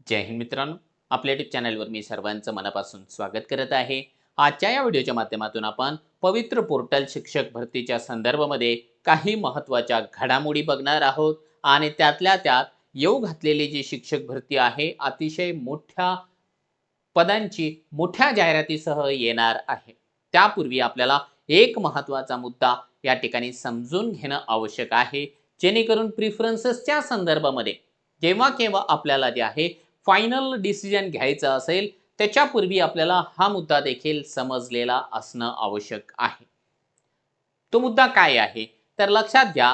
जय हिंद मित्रांनो, आपल्या यूट्यूब चॅनलवर मी सर्वांचं मनापासून स्वागत करत आहे. आजच्या या व्हिडिओच्या माध्यमातून आपण पवित्र पोर्टल शिक्षक भरतीच्या संदर्भामध्ये काही महत्त्वाच्या घडामोडी बघणार आहोत आणि त्यातल्या त्यात येऊ घातलेली जी शिक्षक भरती आहे अतिशय मोठ्या पदांची मोठ्या जाहिरातीसह येणार आहे. त्यापूर्वी आपल्याला एक महत्त्वाचा मुद्दा या ठिकाणी समजून घेणं आवश्यक आहे, जेणेकरून प्रिफरन्सेसच्या संदर्भामध्ये जेव्हा केव्हा आपल्याला जे आहे फायनल डिसिजन घ्यायचं असेल त्याच्यापूर्वी आपल्याला हा मुद्दा देखील समजलेला असणं आवश्यक आहे. तो मुद्दा काय आहे तर लक्षात घ्या,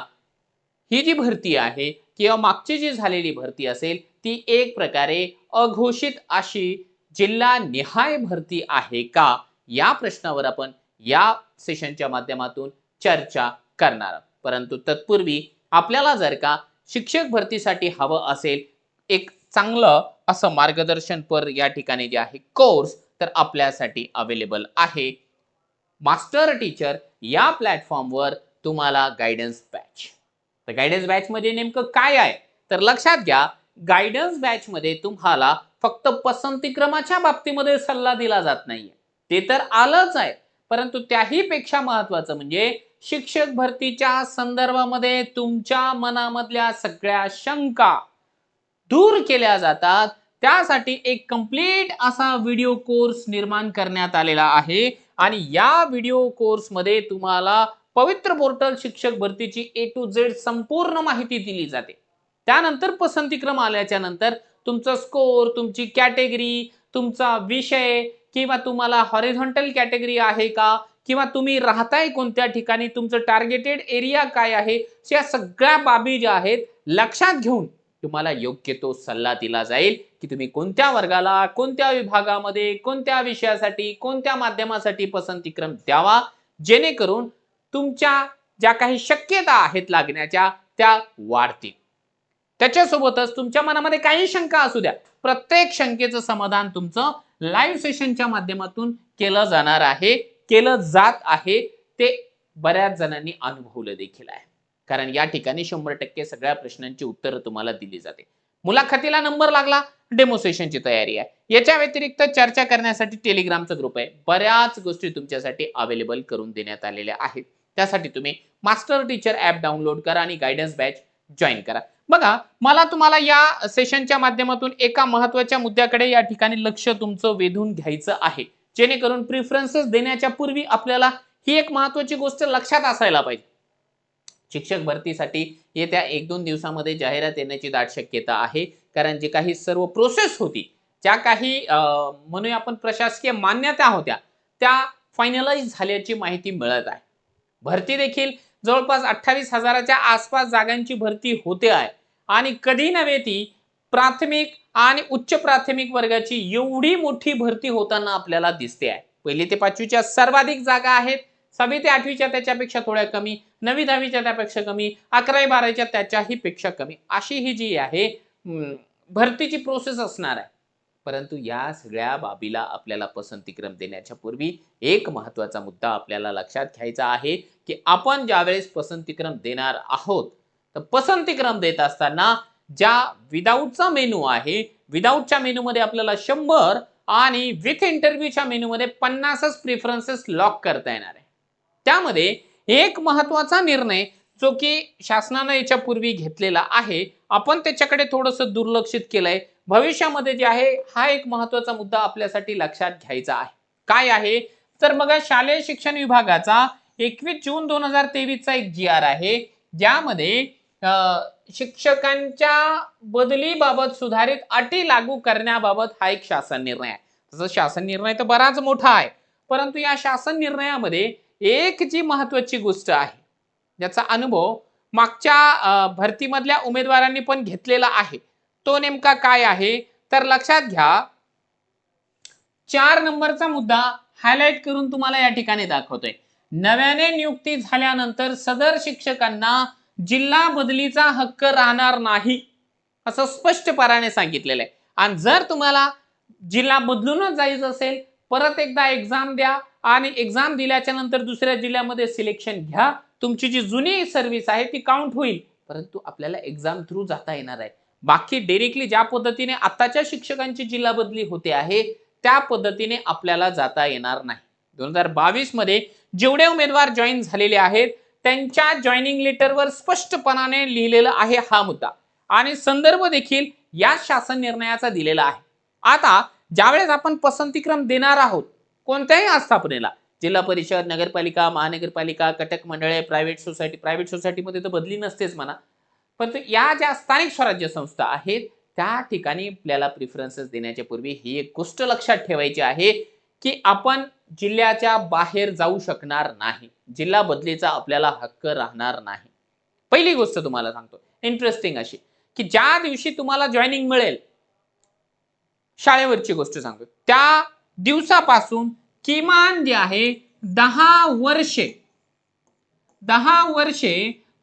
ही जी भरती आहे किंवा मागची जी झालेली भरती असेल ती एक प्रकारे अघोषित अशी जिल्हा निहाय भरती आहे का, या प्रश्नावर आपण या सेशनच्या माध्यमातून चर्चा करणार आहोत. परंतु तत्पूर्वी आपल्याला जर का शिक्षक भरतीसाठी हवं असेल एक चांगलं असं मार्गदर्शनपर या ठिकाणी जे आहे कोर्स, तर आपल्यासाठी अवेलेबल आहे मास्टर टीचर या प्लॅटफॉर्मवर तुम्हाला गायडन्स बॅच. तर गायडन्स बॅच मध्ये नेमकं काय आहे तर लक्षात घ्या, गायडन्स बॅच मध्ये तुम्हाला फक्त पसंतीक्रमाच्या बाबतीमध्ये सल्ला दिला जात नाहीये, ते तर आलंच आहे, परंतु त्याही पेक्षा महत्वाचं म्हणजे शिक्षक भरतीच्या संदर्भामध्ये तुमच्या मनामधल्या सगळ्या शंका दूर केल्या जातात. त्यासाठी एक कंप्लीट असा व्हिडिओ कोर्स निर्माण करण्यात आलेला आहे आणि या व्हिडिओ कोर्समध्ये तुम्हाला पवित्र पोर्टल शिक्षक भरतीची A to Z संपूर्ण माहिती दिली जाते. त्यानंतर पसंतीक्रम आल्याच्या नंतर तुमचा स्कोर, तुमची कॅटेगरी, तुमचा विषय किंवा तुम्हाला हॉरिझॉन्टल कॅटेगरी आहे का किंवा तुम्ही राहताय कोणत्या ठिकाणी, तुमचं टार्गेटेड एरिया काय आहे, या सगळ्या बाबी ज्या आहेत लक्षात घेऊन तुम्हाला योग्य तो सल्ला दिला जाईल की तुम्ही कोणत्या वर्गाला, कोणत्या विभागामध्ये, कोणत्या विषयासाठी, कोणत्या माध्यमासाठी पसंतीक्रम द्यावा, जेणेकरून तुमच्या ज्या काही शक्यता आहेत लागण्याच्या त्या वाढतील. त्याच्यासोबतच तुमच्या मनामध्ये काही शंका असू द्या, प्रत्येक शंकेचं समाधान तुमचं लाईव्ह सेशनच्या माध्यमातून केलं जाणार आहे, केलं जात आहे. ते बऱ्याच जणांनी अनुभवलं देखील आहे, कारण या ठिकाणी 100% सगळ्या प्रश्नांची उत्तरं तुम्हाला दिली जाते. मुलाखतीला नंबर लागला, डेमो सेशनची तयारी आहे. याच्या व्यतिरिक्त चर्चा करण्यासाठी टेलिग्रामचा ग्रुप आहे. बऱ्याच गोष्टी तुमच्यासाठी अवेलेबल करून देण्यात आलेल्या आहेत. त्यासाठी तुम्ही मास्टर टीचर ऍप डाउनलोड करा आणि गायडन्स बॅच जॉईन करा. बघा, मला तुम्हाला या सेशनच्या माध्यमातून एका महत्त्वाच्या मुद्द्याकडे या ठिकाणी लक्ष तुमचं वेधून घ्यायचं आहे, जेणेकरून प्रिफरन्सेस देण्याच्या पूर्वी आपल्याला ही एक महत्त्वाची गोष्ट लक्षात असायला पाहिजे. शिक्षक भरतीसाठी येत्या 1-2 दिवसामध्ये जाहिरात येण्याची दाट शक्यता आहे, कारण जे काही सर्व प्रोसेस होती, ज्या काही म्हणूया आपण प्रशासकीय मान्यता होत्या, त्या फायनलाइज झाल्याची माहिती मिळत आहे. भरती देखील जवळपास 28,000च्या आसपास जागांची भरती होते आहे आणि कधी नव्हे ती प्राथमिक आणि उच्च प्राथमिक वर्गाची एवढी मोठी भरती होताना आपल्याला दिसते आहे. 1ली ते 5वीच्या सर्वाधिक जागा आहेत, 6वी ते 8वीच्या त्याच्यापेक्षा थोड्या कमी, 9वी 10वीच्या त्यापेक्षा कमी, 11वी 12वीच्या त्याच्याही पेक्षा कमी, अशी ही जी आहे भरतीची प्रोसेस असणार आहे. परंतु या सगळ्या बाबीला आपल्याला पसंतीक्रम देण्याच्या पूर्वी एक महत्त्वाचा मुद्दा आपल्याला लक्षात घ्यायचा आहे की आपण ज्यावेळेस पसंतीक्रम देणार आहोत, तर पसंतीक्रम देत असताना ज्या विदाऊटचा मेनू आहे, विदाऊटच्या मेनूमध्ये आपल्याला 100 आणि विथ इंटरव्ह्यूच्या मेनूमध्ये 50च प्रेफरन्सेस लॉक करता येणार आहे. त्यामध्ये एक महत्त्वाचा निर्णय जो की शासनाने याच्या पूर्वी घेतलेला आहे, आपण त्याच्याकडे थोडंसं दुर्लक्षित केलंय. भविष्यामध्ये जे आहे हा एक महत्त्वाचा मुद्दा आपल्यासाठी लक्षात घ्यायचा आहे. काय आहे तर बघा, शालेय शिक्षण विभागाचा 21 जून 2023 चा एक GR आहे, ज्यामध्ये शिक्षकांच्या बदलीबाबत सुधारित अटी लागू करण्याबाबत हा एक शासन निर्णय आहे. तसं शासन निर्णय तर बराच मोठा आहे, परंतु या शासन निर्णयामध्ये एक जी महत्त्वाची गोष्ट आहे, ज्याचा अनुभव मागच्या भरतीमधल्या उमेदवारांनी पण घेतलेला आहे, तो नेमका काय आहे तर लक्षात घ्या. 4 नंबरचा मुद्दा हायलाइट करून तुम्हाला या ठिकाणी दाखवतोय. नव्याने नियुक्ती झाल्यानंतर सदर शिक्षकांना जिल्हा बदलीचा हक्क राहणार नाही, असं स्पष्टपणाने सांगितलेलं आहे. आणि जर तुम्हाला जिल्हा बदलूनच जायचं असेल, परत एकदा एक्झाम द्या आणि एक्झाम दिल्याच्या नंतर दुसऱ्या जिल्ह्यामध्ये सिलेक्शन घ्या. तुमची जी जुनी सर्व्हिस आहे ती काउंट होईल, परंतु आपल्याला एक्झाम थ्रू जाता येणार आहे. बाकी डायरेक्टली ज्या पद्धतीने आताच्या शिक्षकांची जिल्हा बदली होते आहे त्या पद्धतीने आपल्याला जाता येणार नाही. 2022 मध्ये जेवढे उमेदवार जॉईन झालेले आहेत त्यांच्या जॉईनिंग लेटरवर स्पष्टपणाने लिहिलेलं आहे हा मुद्दा आणि संदर्भ देखील या शासन निर्णयाचा दिलेला आहे. आता ज्यावेळेस आपण पसंतीक्रम देणार आहोत कोणत्याही आस्थापनेला, जिल्हा परिषद, नगरपालिका, महानगरपालिका, कटक मंडळे, प्रायव्हेट सोसायटीमध्ये तर बदली नसतेच म्हणा, पण या ज्या स्थानिक स्वराज्य संस्था आहेत त्या ठिकाणी आपल्याला प्रिफरन्सेस देण्याच्या पूर्वी ही एक गोष्ट लक्षात ठेवायची आहे की आपण जिल्ह्याच्या बाहेर जाऊ शकणार नाही. जिल्हा बदलीचा आपल्याला हक्क राहणार नाही. पहिली गोष्ट तुम्हाला सांगतो इंटरेस्टिंग अशी की ज्या दिवशी तुम्हाला जॉईनिंग मिळेल, शाळेवरची गोष्ट सांगतो, त्या दिवसापासून किमान जे आहे 10 वर्षे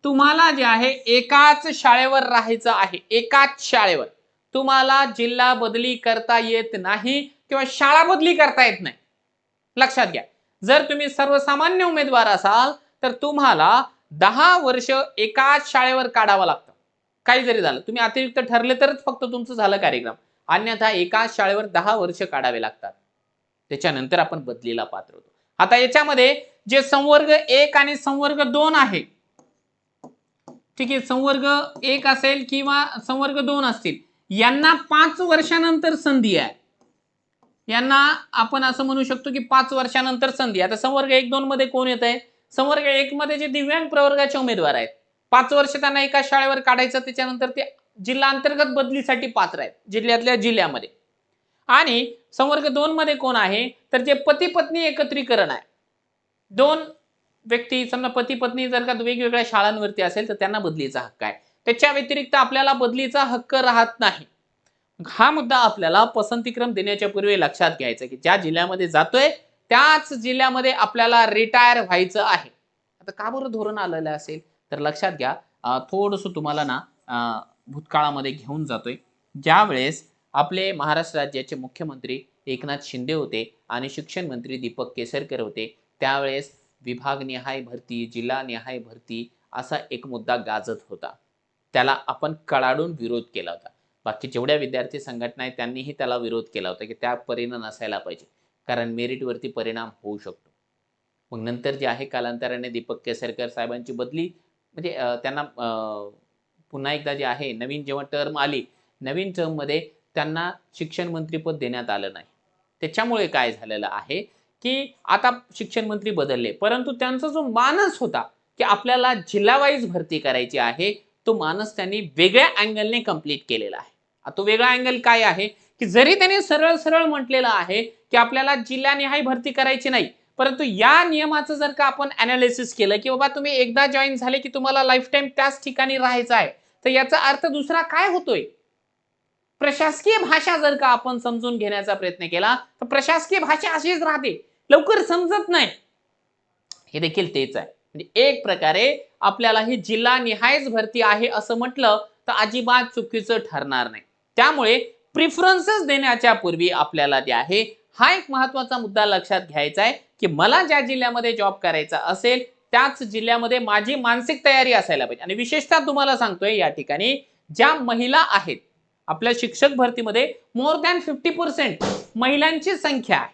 तुम्हाला जे आहे एकाच शाळेवर राहायचं आहे. एकाच शाळेवर तुम्हाला जिल्हा बदली करता येत नाही किंवा शाळा बदली करता येत नाही. लक्षात घ्या, जर तुम्ही सर्वसामान्य उमेदवार असाल तर तुम्हाला 10 वर्ष एकाच शाळेवर काढावं लागतं. काही जरी झालं, तुम्ही अतिरिक्त ठरले तरच फक्त तुमचं झालं कार्यक्रम, अन्यथा एकाच शाळेवर 10 वर्ष काढावे लागतात. त्याच्यानंतर आपण बदलीला पात्र होतो. आता याच्यामध्ये जे संवर्ग 1 आणि संवर्ग 2 आहे, ठीक आहे, संवर्ग 1 असेल किंवा संवर्ग 2 असतील, यांना 5 वर्षानंतर संधी आहे. यांना आपण असं म्हणू शकतो की 5 वर्षानंतर संधी. आता संवर्ग 1-2 मध्ये कोण येत आहे? संवर्ग 1 मध्ये जे दिव्यांग प्रवर्गाचे उमेदवार आहेत, 5 वर्ष त्यांना एका शाळेवर काढायचं, त्याच्यानंतर ते जिल्हा अंतर्गत बदलीसाठी पात्र आहेत जिल्ह्यातल्या जिल्ह्यामध्ये. आणि संवर्ग 2 मध्ये कोण आहे? तर जे पती पत्नी एकत्रीकरण आहे, 2 व्यक्ती समजा पती पत्नी जर का वेगवेगळ्या शाळांवरती असेल तर त्यांना बदलीचा हक्क आहे. त्याच्या व्यतिरिक्त आपल्याला बदलीचा हक्क राहत नाही. हा मुद्दा आपल्याला पसंतीक्रम देण्याच्या पूर्वी लक्षात घ्यायचा की ज्या जिल्ह्यामध्ये जातोय त्याच जिल्ह्यामध्ये आपल्याला रिटायर व्हायचं आहे. आता का बरं धोरण आलेलं असेल तर लक्षात घ्या, थोडंसं तुम्हाला ना भूतकाळामध्ये घेऊन जातोय. ज्या वेळेस आपले महाराष्ट्र राज्याचे मुख्यमंत्री एकनाथ शिंदे होते आणि शिक्षण मंत्री दीपक केसरकर होते, त्यावेळेस विभागनिहाय भरती, जिल्हानिहाय भरती असा एक मुद्दा गाजत होता. त्याला आपण कडाडून विरोध केला होता. बाकी जेवढ्या विद्यार्थी संघटना आहेत त्यांनीही त्याला विरोध केला होता की त्या परीने नसायला पाहिजे, कारण मेरिटवरती परिणाम होऊ शकतो. मग नंतर जे आहे कालांतराने दीपक केसरकर साहेबांची बदली म्हणजे त्यांना पुन्हा एकदा जे आहे नवीन जेव्हा टर्म आली, नवीन टर्ममध्ये त्यांना शिक्षण मंत्रीपद देण्यात आलं नाही. त्याच्यामुळे काय झालेलं आहे की आता शिक्षण मंत्री बदलले, परंतु त्यांचा जो मानस होता की आपल्याला जिल्हा वाईज भरती करायची आहे, तो मानस त्यांनी वेगळ्या अँगलने कंप्लीट केलेला आहे. तो वेगळा अँगल काय आहे की जरी त्यांनी सरळ सरळ म्हटलेलं आहे की आपल्याला जिल्हानिहाय भरती करायची नाही, परंतु या नियमाचं जर का आपण अनालिसिस केलं की बाबा तुम्ही एकदा जॉईन झाले की तुम्हाला लाईफ टाइम त्याच ठिकाणी राहायचं आहे, तर याचा अर्थ दुसरा काय होतोय? प्रशासकीय भाषा जर का आपण समजून घेण्याचा प्रयत्न केला तर प्रशासकीय भाषा अशीच राहते, लवकर समजत नाही. हे देखील तेच आहे. म्हणजे एक प्रकारे आपल्याला ही जिल्हानिहायच भरती आहे असं म्हटलं तर अजिबात चुकीचं ठरणार नाही. त्यामुळे प्रिफरन्सेस देण्याच्या पूर्वी आपल्याला जे आहे हा एक महत्त्वाचा मुद्दा लक्षात घ्यायचा आहे की मला ज्या जिल्ह्यामध्ये जॉब करायचा असेल त्याच जिल्ह्यामध्ये माझी मानसिक तयारी असायला पाहिजे. आणि विशेषतः तुम्हाला सांगतोय या ठिकाणी ज्या महिला आहेत आपल्या शिक्षक भरतीमध्ये मोर दॅन 50% महिलांची संख्या आहे.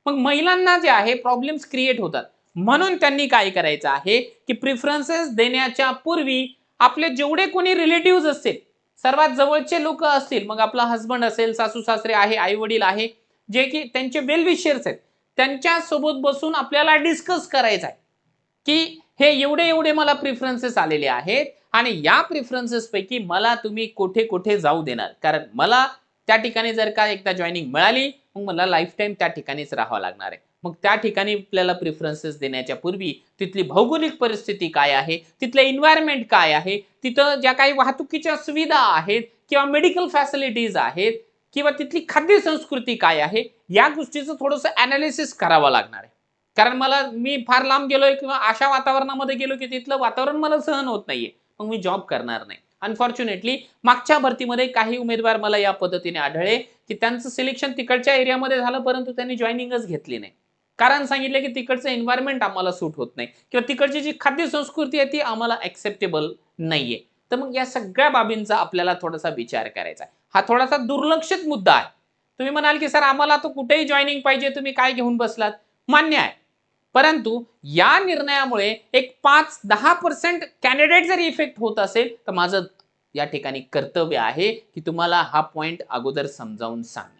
मग महिलांना जे आहे प्रॉब्लेम्स क्रिएट होतात, म्हणून त्यांनी काय करायचं आहे की प्रिफरन्सेस देण्याच्या पूर्वी आपले जेवढे कोणी रिलेटिव्ह असतील, सर्वात जवळचे लोक असतील, मग आपला हस्बंड असेल, सासू सासरे आहे, आई वडील आहे, जे की त्यांचे वेल विशर्स आहेत, त्यांच्या सोबत बसून आपल्याला डिस्कस करायचं आहे की हे एवढे एवढे मला प्रिफरन्सेस आलेले आहेत आणि या प्रिफरन्सेस पैकी मला तुम्ही कुठे कुठे जाऊ देणार, कारण मला त्या ठिकाणी जर का एकदा जॉईनिंग मिळाली मग मला लाईफ टाइम त्या ठिकाणीच राहावं लागणार आहे. मग त्या ठिकाणी आपल्याला प्रिफरन्सेस देण्याच्या पूर्वी तिथली भौगोलिक परिस्थिती काय आहे, तिथलं एन्व्हायरमेंट काय आहे, तिथं ज्या काही वाहतुकीच्या सुविधा आहेत किंवा मेडिकल फॅसिलिटीज आहेत किंवा तिथली खाद्य संस्कृती काय आहे, या गोष्टीचं थोडंसं अनालिसिस करावं लागणार आहे. कारण मी फार लांब गेलोय किंवा अशा वातावरणामध्ये गेलो की तिथलं वातावरण मला सहन होत नाहीये, मग मी जॉब करणार नाही. अनफॉर्च्युनेटली मागच्या भरतीमध्ये काही उमेदवार मला या पद्धतीने आढळले की त्यांचं सिलेक्शन तिकडच्या एरियामध्ये झालं, परंतु त्यांनी जॉईनिंगच घेतली नाही. कारण सांगितलं की तिकडचं एन्व्हायरमेंट आम्हाला सूट होत नाही किंवा तिकडची जी खाद्य संस्कृती आहे ती आम्हाला ऍक्सेप्टेबल नाहीये. तर मग या सगळ्या बाबींचा आपल्याला थोडासा विचार करायचा आहे. हा थोडासा दुर्लक्षित मुद्दा आहे. तुम्ही म्हणाल की सर आम्हाला तर कुठेही जॉईनिंग पाहिजे, तुम्ही काय घेऊन बसलात? मान्य आहे. परंतु या निर्णयामुळे एक 5-10% कॅन्डिडेट जर इफेक्ट होत असेल, तर माझं या ठिकाणी कर्तव्य आहे की तुम्हाला हा पॉइंट अगोदर समजावून सांगणे.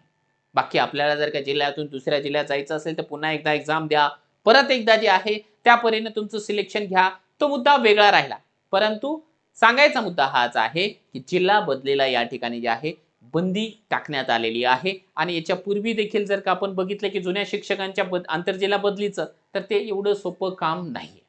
बाकी आपल्याला जर का जिल्ह्यातून दुसऱ्या जिल्ह्यात जायचं असेल, तर पुन्हा एकदा एक्झाम द्या. परत एकदा जे आहे त्या परीने तुमचं सिलेक्शन घ्या. तो मुद्दा वेगळा राहिला. परंतु सांगायचा मुद्दा हाच आहे की जिल्हा बदलीला या ठिकाणी जे आहे बंदी टाकण्यात आलेली आहे आणि याच्या पूर्वी देखील जर का आपण बघितलं की जुन्या शिक्षकांच्या आंतरजिल्हा बदलीचं, तर ते एवढं सोपं काम नाहीये.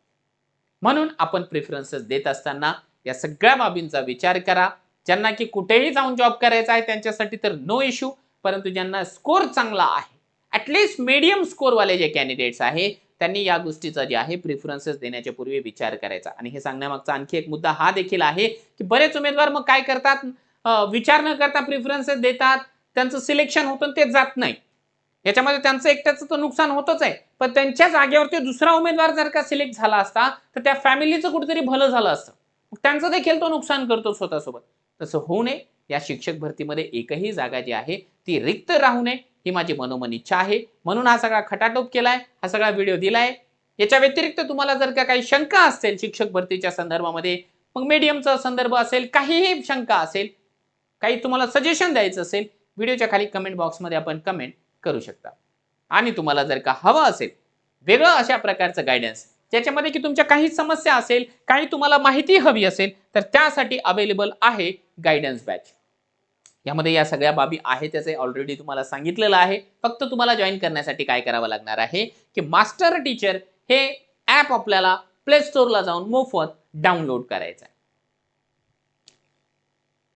म्हणून आपण प्रेफरन्सेस देत असताना या सगळ्या बाबींचा विचार करा. ज्यांना की कुठेही जाऊन जॉब करायचा आहे त्यांच्यासाठी तर नो इश्यू, परंतु ज्यांना स्कोर चांगला आहे, ॲटलीस्ट मीडियम स्कोरवाले जे कॅन्डिडेट्स आहे, त्यांनी या गोष्टीचा जे आहे प्रेफरन्सेस देण्याच्या पूर्वी विचार करायचा. आणि हे सांगण्यामागचा आणखी एक मुद्दा हा देखील आहे की बरेच उमेदवार मग काय करतात, विचार न करता प्रेफरन्सेस देतात, त्यांचं सिलेक्शन होतं ते जात नाही. याच्यामध्ये त्यांचं एकट्याचं तर नुकसान होतच आहे, पण त्यांच्या जागेवरती दुसरा उमेदवार जर का सिलेक्ट झाला असता, तर त्या फॅमिलीचं कुठेतरी भलं झालं असतं. त्यांचं देखील तो नुकसान करतो स्वतःसोबत. तसं होऊ नये. या शिक्षक भरतीमध्ये एकही जागा जी आहे ती रिक्त राहू नये, ही माझी मनोमन इच्छा आहे. म्हणून हा सगळा खटाटोप केलाय, हा सगळा व्हिडिओ दिलाय. याच्या व्यतिरिक्त तुम्हाला जर का काही शंका असतील शिक्षक भरतीच्या संदर्भामध्ये, मग मीडियमचा संदर्भ असेल, काहीही शंका असेल, काही तुम्हाला सजेशन द्यायचं असेल, व्हिडिओच्या खाली कमेंट बॉक्समध्ये आपण कमेंट करू शकता. आणि तुम्हाला जर का हवं असेल वेगळं अशा प्रकारचं गायडन्स, ज्याच्यामध्ये की तुमच्या काही समस्या असेल, काही तुम्हाला माहिती हवी असेल, तर त्यासाठी अवेलेबल आहे गायडन्स बॅच. यामध्ये या सगळ्या बाबी आहेत त्याचे ऑलरेडी तुम्हाला सांगितलेलं आहे. फक्त तुम्हाला जॉईन करण्यासाठी काय करावं लागणार आहे की मास्टर टीचर हे ॲप आपल्याला प्ले स्टोअरला जाऊन मोफत डाउनलोड करायचं आहे.